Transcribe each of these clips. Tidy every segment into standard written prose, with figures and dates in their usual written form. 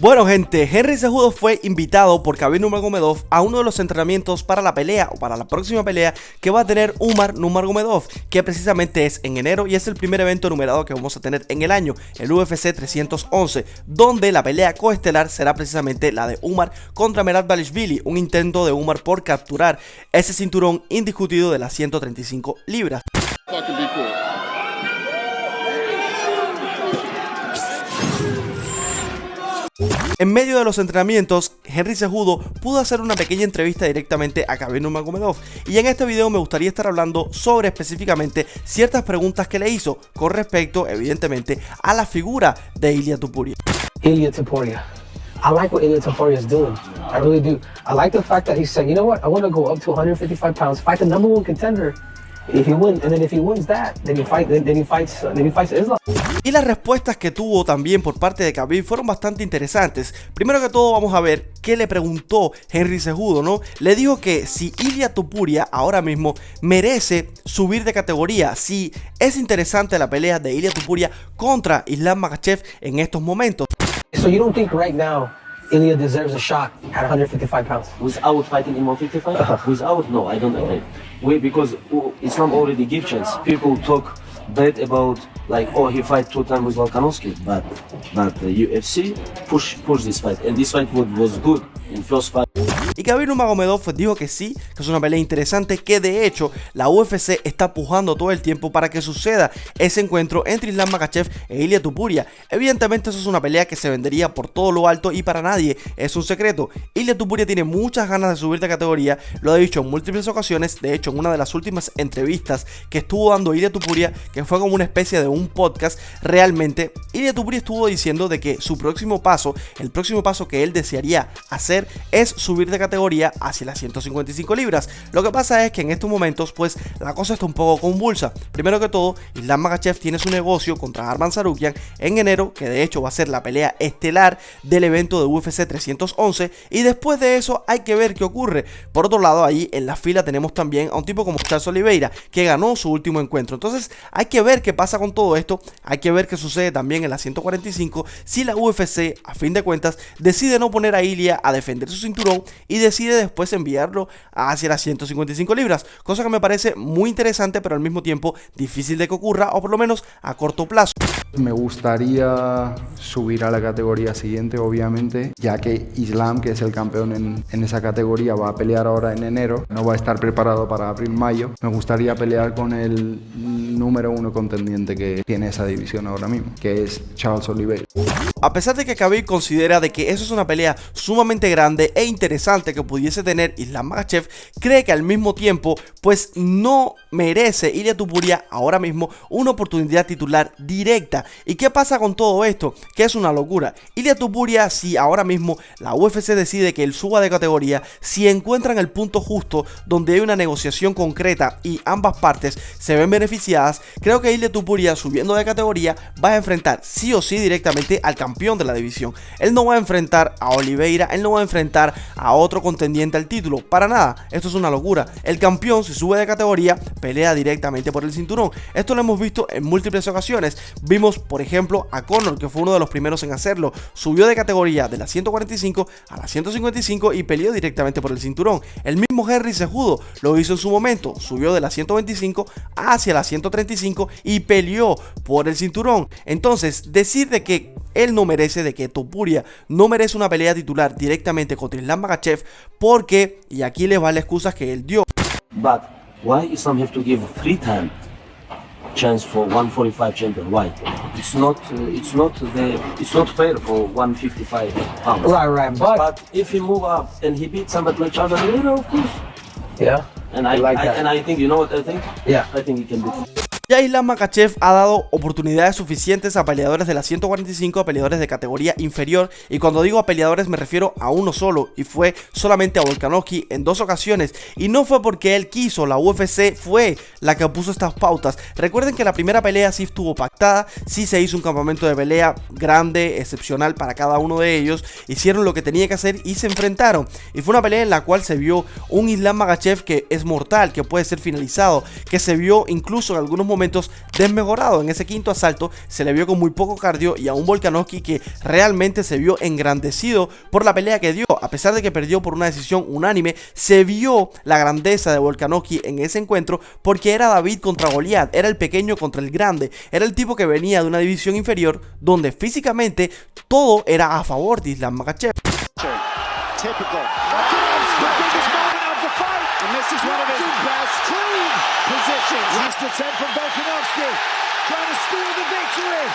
Bueno gente, Henry Cejudo fue invitado por Khabib Nurmagomedov a uno de los entrenamientos para la pelea o para la próxima pelea que va a tener Umar Nurmagomedov, que precisamente es en enero y es el primer evento numerado que vamos a tener en el año, el UFC 311, donde la pelea coestelar será precisamente la de Umar contra Merab-Dvalishvili, un intento de Umar por capturar ese cinturón indiscutido de las 135 libras. En medio de los entrenamientos, Henry Cejudo pudo hacer una pequeña entrevista directamente a Khabib Nurmagomedov, y en este video me gustaría estar hablando sobre específicamente ciertas preguntas que le hizo con respecto, evidentemente, a la figura de Ilia Topuria. Ilia Topuria. I like what Ilia Topuria is doing. I really do. I like the fact that he said, you know what, I want to go up to 155 pounds, fight the #1 contender. If he wins, and then if he wins that, then he fights Islam. Y las respuestas que tuvo también por parte de Khabib fueron bastante interesantes. Primero que todo vamos a ver qué le preguntó Henry Cejudo, ¿no? Le dijo que si Ilia Topuria ahora mismo merece subir de categoría, si es interesante la pelea de Ilia Topuria contra Islam Makhachev en estos momentos. So you don't think right now Ilia deserves a shot at 155 pounds? Without fighting in 155? Without? No, I don't think. Because Islam already give chance. People talk bad about like, oh, he fight 2 times with Volkanovski, but the UFC push this fight, and this fight was good in first fight. Y Khabib Nurmagomedov dijo que sí, que es una pelea interesante, que de hecho la UFC está pujando todo el tiempo para que suceda ese encuentro entre Islam Makhachev e Ilia Topuria. Evidentemente eso es una pelea que se vendería por todo lo alto y para nadie es un secreto. Ilia Topuria tiene muchas ganas de subir de categoría, lo ha dicho en múltiples ocasiones. De hecho, en una de las últimas entrevistas que estuvo dando Ilia Topuria, que fue como una especie de un podcast, realmente Ilia Topuria estuvo diciendo de que su próximo paso, el próximo paso que él desearía hacer es subir de categoría hacia las 155 libras. Lo que pasa es que en estos momentos pues la cosa está un poco convulsa. Primero que todo, Islam Makhachev tiene su negocio contra Arman Tsarukyan en enero, que de hecho va a ser la pelea estelar del evento de UFC 311, y después de eso hay que ver qué ocurre. Por otro lado, ahí en la fila tenemos también a un tipo como Charles Oliveira, que ganó su último encuentro. Entonces hay que ver qué pasa con todo esto, hay que ver qué sucede también en la 145 si la UFC a fin de cuentas decide no poner a Ilia a defender su cinturón y decide después enviarlo hacia las 155 libras, cosa que me parece muy interesante, pero al mismo tiempo difícil de que ocurra, o por lo menos a corto plazo. Me gustaría subir a la categoría siguiente, obviamente, ya que Islam, que es el campeón en esa categoría, va a pelear ahora en enero, no va a estar preparado para abril-mayo. Me gustaría pelear con el #1 contendiente que tiene esa división ahora mismo, que es Charles Oliveira. A pesar de que Khabib considera de que eso es una pelea sumamente grande e interesante que pudiese tener Islam Makhachev, cree que al mismo tiempo pues no merece Ilia Topuria ahora mismo una oportunidad titular directa. ¿Y qué pasa con todo esto? Que es una locura. Ilia Topuria, si ahora mismo la UFC decide que él suba de categoría, si encuentran el punto justo donde hay una negociación concreta y ambas partes se ven beneficiadas, creo que Ilia Topuria subiendo de categoría va a enfrentar sí o sí directamente al campeón de la división. Él no va a enfrentar a Oliveira, él no va a enfrentar a otro contendiente al título, para nada. Esto es una locura. El campeón, si sube de categoría, pelea directamente por el cinturón. Esto lo hemos visto en múltiples ocasiones. Vimos por ejemplo a Conor, que fue uno de los primeros en hacerlo. Subió de categoría de la 145 a la 155 y peleó directamente por el cinturón. El mismo Henry Cejudo lo hizo en su momento, subió de la 125 hacia la 135 y peleó por el cinturón. Entonces, decir de que él no merece, de que Topuria no merece una pelea titular directamente contra Islam Makhachev, porque, y aquí les va la excusa que él dio. But why Islam have to give 3 times chance for 145 champion? Why? It's not fair for 155 pounds. Right. But if he move up and he beat somebody like Charles Oliveira, of course. Yeah. And I think, you know what I think? Yeah. I think he can beat him. Ya Islam Makhachev ha dado oportunidades suficientes a peleadores de la 145, a peleadores de categoría inferior, y cuando digo a peleadores me refiero a uno solo, y fue solamente a Volkanovski en 2 ocasiones, y no fue porque él quiso, la UFC fue la que puso estas pautas. Recuerden que la primera pelea sí estuvo pactada, sí se hizo un campamento de pelea grande, excepcional para cada uno de ellos, hicieron lo que tenía que hacer y se enfrentaron, y fue una pelea en la cual se vio un Islam Makhachev que es mortal, que puede ser finalizado, que se vio incluso en algunos momentos desmejorado. En ese quinto asalto se le vio con muy poco cardio y a un Volkanovski que realmente se vio engrandecido por la pelea que dio. A pesar de que perdió por una decisión unánime, se vio la grandeza de Volkanovski en ese encuentro porque era David contra Goliat, era el pequeño contra el grande, era el tipo que venía de una división inferior donde físicamente todo era a favor de Islam Makhachev. Typical. And this is one of his best positions. Last attempt from Volkanovski. Trying to steal the victory.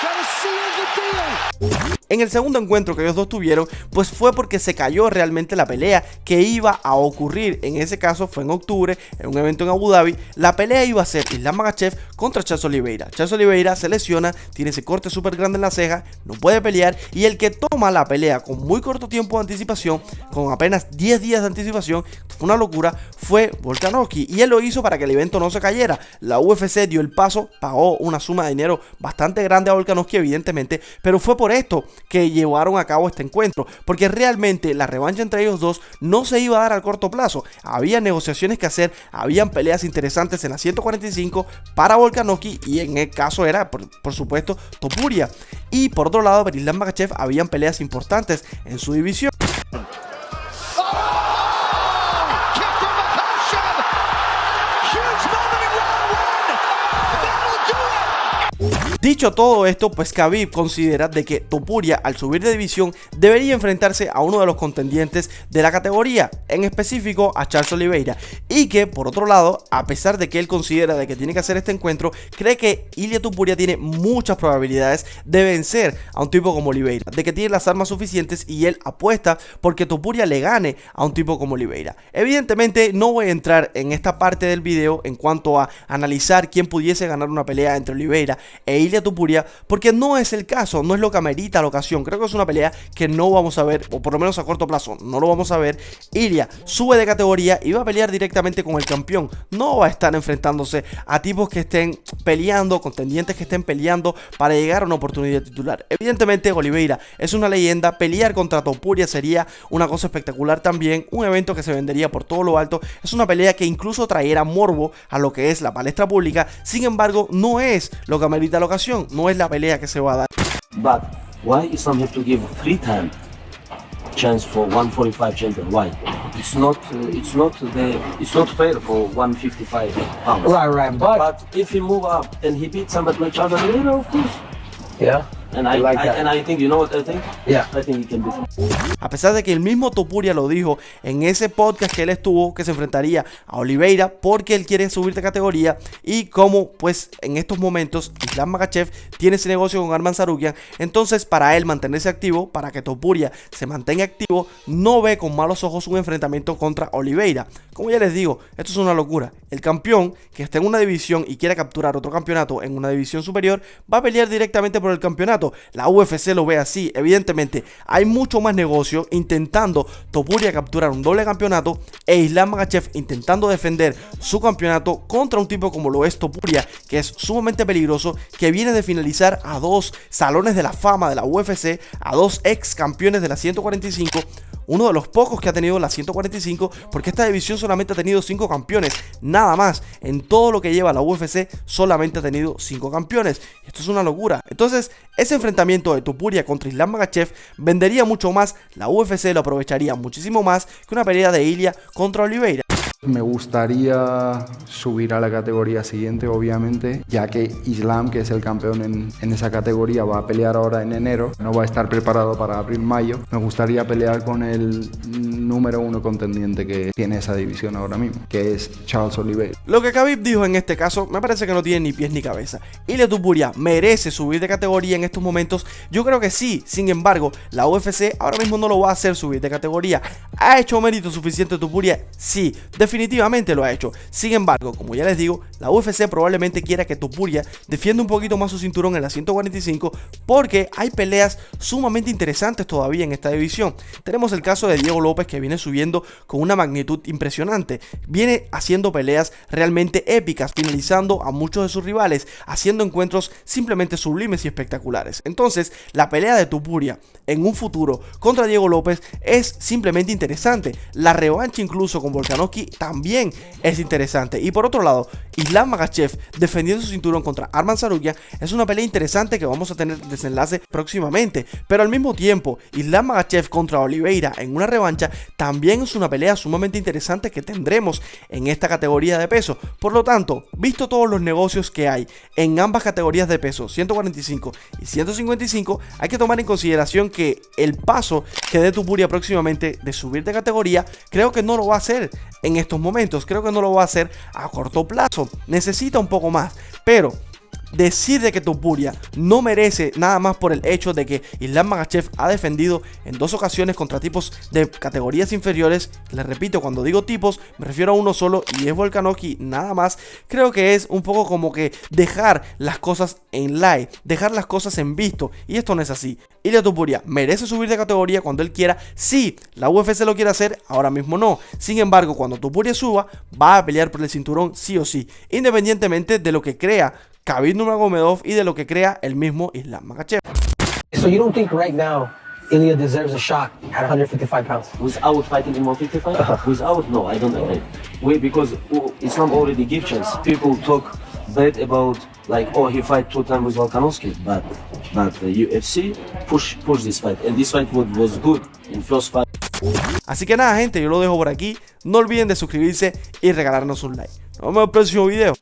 Trying to seal the deal. En el segundo encuentro que ellos dos tuvieron, pues fue porque se cayó realmente la pelea que iba a ocurrir. En ese caso fue en octubre, en un evento en Abu Dhabi. La pelea iba a ser Islam Makhachev contra Charles Oliveira. Charles Oliveira se lesiona, tiene ese corte súper grande en la ceja, no puede pelear, y el que toma la pelea con muy corto tiempo de anticipación, con apenas 10 días de anticipación, fue una locura, fue Volkanovski, y él lo hizo para que el evento no se cayera. La UFC dio el paso, pagó una suma de dinero bastante grande a Volkanovski, evidentemente, pero fue por esto que llevaron a cabo este encuentro, porque realmente la revancha entre ellos dos no se iba a dar al corto plazo. Había negociaciones que hacer, habían peleas interesantes en la 145 para Volkanovski, y en el caso era por supuesto Topuria, y por otro lado para Islam Makhachev habían peleas importantes en su división. Dicho todo esto, pues Khabib considera de que Topuria, al subir de división, debería enfrentarse a uno de los contendientes de la categoría, en específico a Charles Oliveira, y que por otro lado, a pesar de que él considera de que tiene que hacer este encuentro, cree que Ilia Topuria tiene muchas probabilidades de vencer a un tipo como Oliveira, de que tiene las armas suficientes, y él apuesta porque Topuria le gane a un tipo como Oliveira. Evidentemente no voy a entrar en esta parte del video en cuanto a analizar quién pudiese ganar una pelea entre Oliveira e Ilia Topuria, porque no es el caso, no es lo que amerita la ocasión. Creo que es una pelea que no vamos a ver, o por lo menos a corto plazo no lo vamos a ver. Ilia sube de categoría y va a pelear directamente con el campeón, no va a estar enfrentándose a tipos que estén peleando, contendientes que estén peleando para llegar a una oportunidad titular. Evidentemente Oliveira es una leyenda, pelear contra Topuria sería una cosa espectacular también, un evento que se vendería por todo lo alto, es una pelea que incluso traerá morbo a lo que es la palestra pública. Sin embargo, no es lo que amerita la ocasión, no es la pelea que se va a dar. But why Islam have to give 3-time chance for 145 champion? Why? It's not fair for 155 pounds. Right. But if he move up and he beat somebody like Charles Oliveira, of course. yeah. And I think, you know what I think? Yeah. I think he can beat him. A pesar de que el mismo Topuria lo dijo en ese podcast que él estuvo, que se enfrentaría a Oliveira porque él quiere subir de categoría, y como pues en estos momentos Islam Makhachev tiene ese negocio con Arman Tsarukyan, entonces para él mantenerse activo, para que Topuria se mantenga activo, no ve con malos ojos un enfrentamiento contra Oliveira. Como ya les digo, esto es una locura. El campeón que está en una división y quiera capturar otro campeonato en una división superior, va a pelear directamente por el campeonato. La UFC lo ve así. Evidentemente hay mucho más negocio intentando Topuria capturar un doble campeonato e Islam Makhachev intentando defender su campeonato contra un tipo como lo es Topuria, que es sumamente peligroso, que viene de finalizar a dos salones de la fama de la UFC, a dos ex campeones de la 145, uno de los pocos que ha tenido la 145, porque esta división solamente ha tenido 5 campeones, nada más. En todo lo que lleva la UFC solamente ha tenido 5 campeones. Esto es una locura. Entonces ese enfrentamiento de Topuria contra Islam Makhachev vendería mucho más, la UFC lo aprovecharía muchísimo más que una pelea de Ilia contra Oliveira. Me gustaría subir a la categoría siguiente, obviamente, ya que Islam, que es el campeón en esa categoría, va a pelear ahora en enero, no va a estar preparado para abril-mayo. Me gustaría pelear con el número 1 contendiente que tiene esa división ahora mismo, que es Charles Oliveira. Lo que Khabib dijo en este caso me parece que no tiene ni pies ni cabeza. Ilia Topuria merece subir de categoría en estos momentos. Yo creo que sí. Sin embargo, la UFC ahora mismo no lo va a hacer subir de categoría. ¿Ha hecho mérito suficiente Topuria? Sí, definitivamente lo ha hecho. Sin embargo, como ya les digo, la UFC probablemente quiera que Topuria defienda un poquito más su cinturón en la 145, porque hay peleas sumamente interesantes todavía en esta división. Tenemos el caso de Diego López, que viene subiendo con una magnitud impresionante, viene haciendo peleas realmente épicas, finalizando a muchos de sus rivales, haciendo encuentros simplemente sublimes y espectaculares. Entonces la pelea de Topuria en un futuro contra Diego López es simplemente interesante. La revancha incluso con Volkanovski también es interesante. Y por otro lado, Islam Makhachev defendiendo su cinturón contra Arman Tsarukyan es una pelea interesante que vamos a tener desenlace próximamente. Pero al mismo tiempo, Islam Makhachev contra Oliveira en una revancha también es una pelea sumamente interesante que tendremos en esta categoría de peso. Por lo tanto, visto todos los negocios que hay en ambas categorías de peso, 145 y 155, hay que tomar en consideración que el paso que dé Topuria próximamente de subir de categoría, creo que no lo va a hacer en estos momentos, creo que no lo va a hacer a corto plazo, necesita un poco más, pero decide que Topuria no merece nada más por el hecho de que Islam Makhachev ha defendido en 2 ocasiones contra tipos de categorías inferiores. Les repito, cuando digo tipos me refiero a uno solo y es Volkanovski nada más. Creo que es un poco como que dejar las cosas en live, dejar las cosas en visto, y esto no es así. Ilia Topuria merece subir de categoría cuando él quiera. Sí, la UFC lo quiere hacer, ahora mismo no. Sin embargo, cuando Topuria suba, va a pelear por el cinturón sí o sí, independientemente de lo que crea Khabib Nurmagomedov y de lo que crea el mismo Islam Makhachev. So you don't think right now Ilya deserves a shot at 155 pounds? Without fighting in 155? Without, no, I don't agree. Because Islam already give chance. People talk bad about like, oh, he fight 2 times with Volkanovski, but the UFC push this fight, and this fight was good in first fight. Así que nada, gente, yo lo dejo por aquí. No olviden de suscribirse y regalarnos un like. Nos vemos en el próximo video.